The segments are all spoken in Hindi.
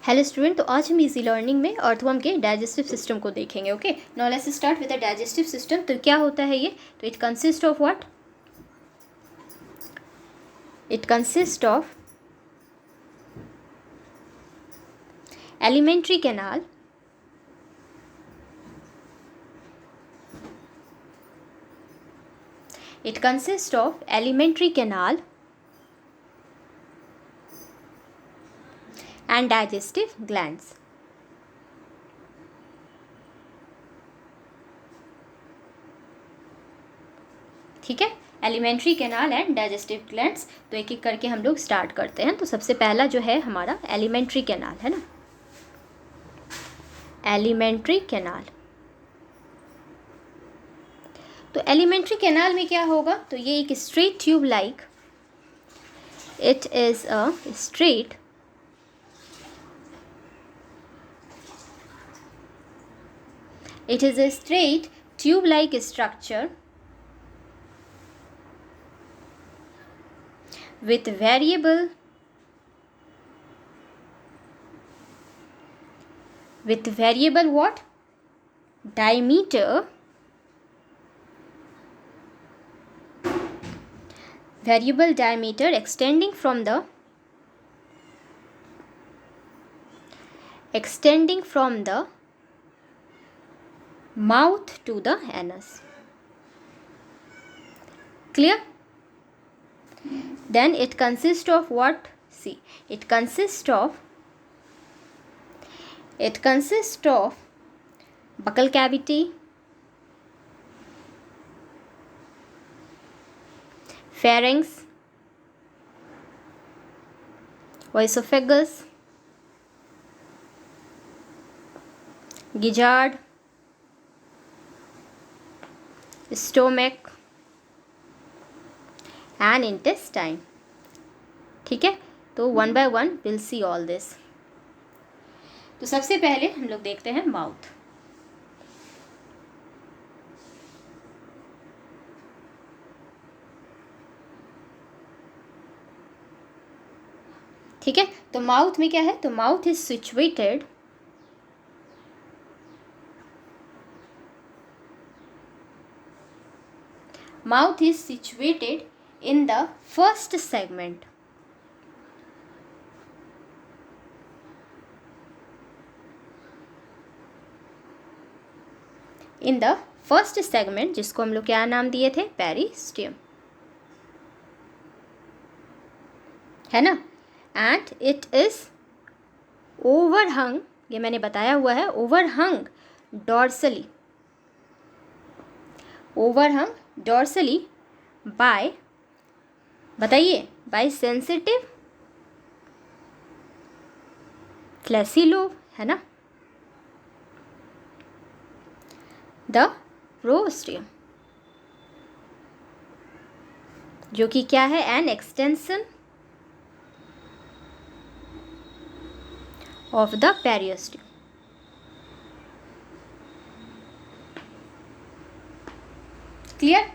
हेलो स्टूडेंट, तो आज हम इजी लर्निंग में अर्थवर्म के डाइजेस्टिव सिस्टम को देखेंगे. Okay, now let's start with the digestive system. तो क्या होता है ये? तो it consist of what? It consist of alimentary canal, it consists of alimentary canal and digestive glands. ठीक है, alimentary canal and digestive glands. तो एक एक करके हम लोग स्टार्ट करते हैं. तो सबसे पहला जो है हमारा एलिमेंट्री कैनाल है ना, एलिमेंट्री कैनाल. तो एलिमेंट्री कैनाल में क्या होगा? तो ये एक straight tube like, it is a straight it is a straight tube like structure with variable what? Diameter, variable diameter extending from the mouth to the anus. Clear? Then it consists of what? See, it consists of buccal cavity, pharynx, esophagus, gizzard, stomach and intestine. ठीक है, तो one by one will see all this. तो सबसे पहले हम लोग देखते हैं माउथ. ठीक है, तो माउथ में क्या है? तो mouth is situated in the first segment. In the first segment, जिसको हम लोग क्या नाम दिए थे? पेरिस्टियम, है ना. एंड इट इज ओवरहंग, ये मैंने बताया हुआ है, ओवरहंग डॉर्सली बाय, बताइए, बाय सेंसिटिव फ्लैसी लोब, है ना, द प्रोस्टियम, जो कि क्या है? An extension of the peristomium. Clear?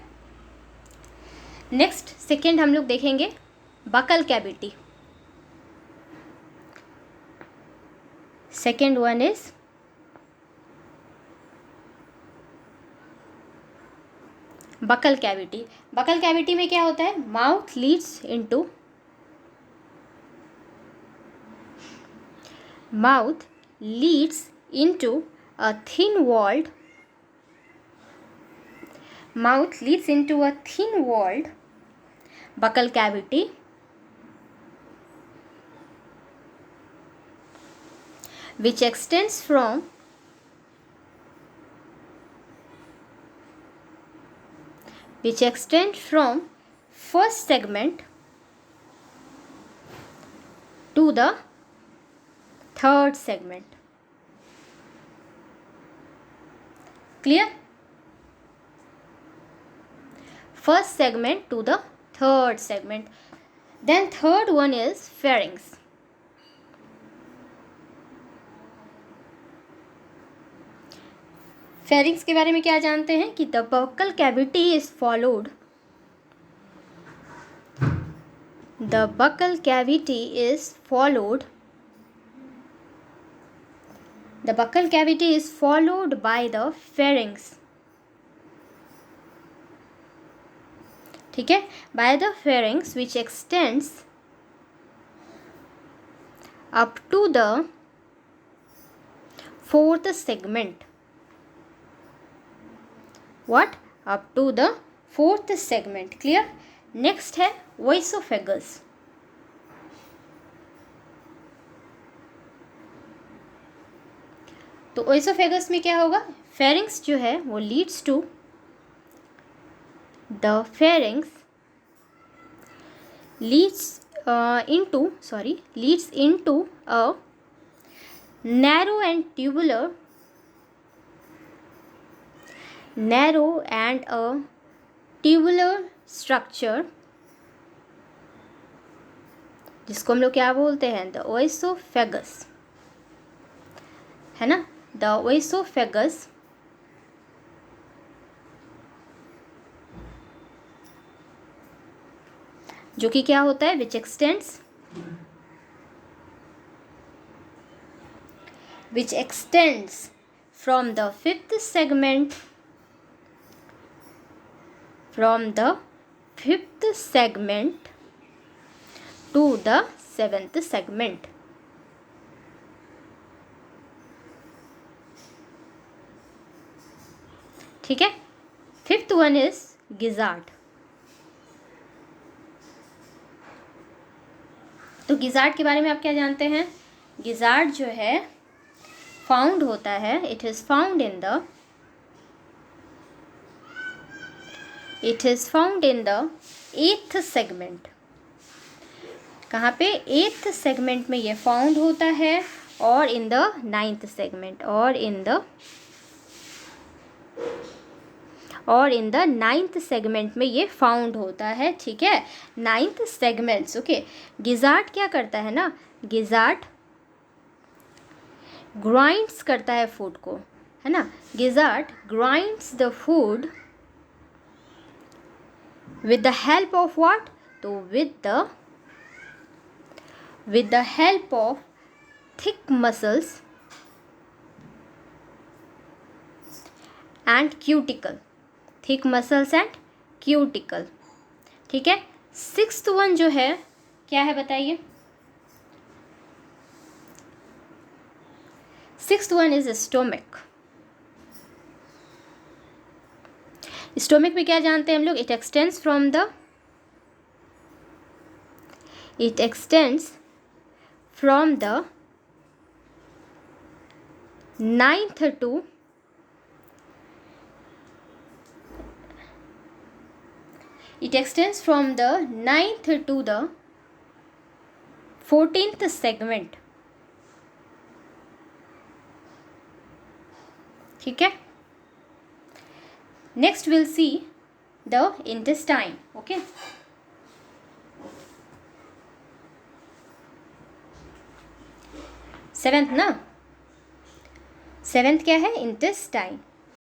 Next second हम लोग देखेंगे buccal cavity. Second one is buccal cavity. Buccal cavity में क्या होता है? Mouth leads into a thin walled buccal cavity which extends from first segment to the third segment. Clear? First segment to the third segment. Then third one is pharynx. pharynx के बारे में क्या जानते हैं? कि the buccal cavity is followed The buccal cavity is followed the buccal cavity is followed by the pharynx, ठीक है, by the pharynx which extends up to the fourth segment. What? Up to the fourth segment. Clear? Next है oesophagus. तो oesophagus में क्या होगा? pharynx जो है वो leads to the pharynx leads into a narrow and a tubular structure, जिसको हम लोग क्या बोलते हैं, द ओएसोफेगस, है ना, द ओएसोफेगस जो कि क्या होता है, विच x tends from the fifth segment to the seventh segment. ठीक है. Fifth one is gizzard. तो गिजार्ड के बारे में आप क्या जानते हैं? गिजार्ड जो है फाउंड होता है, it is found in the eighth segment. कहाँ पे? एट्थ सेगमेंट में ये फाउंड होता है, और इन द नाइन्थ सेगमेंट, और इन द नाइन्थ सेगमेंट में ये फाउंड होता है. ठीक है, नाइन्थ सेगमेंट्स. ओके, गिजार्ड क्या करता है ना, गिजार्ड ग्राइंड्स करता है फूड को, है ना. Gizzard grinds the food with the help of what? तो with the help of thick muscles and cuticle. thick muscles and cuticle. ठीक है. सिक्स्थ वन जो है क्या है बताइए? Sixth one is stomach. Stomach में क्या जानते हैं हम लोग? It extends from the ninth to the 14th segment. ठीक है. Next we'll see the intestine. Okay. Seventh ना, सेवेंथ क्या है? इंटेस्टाइन.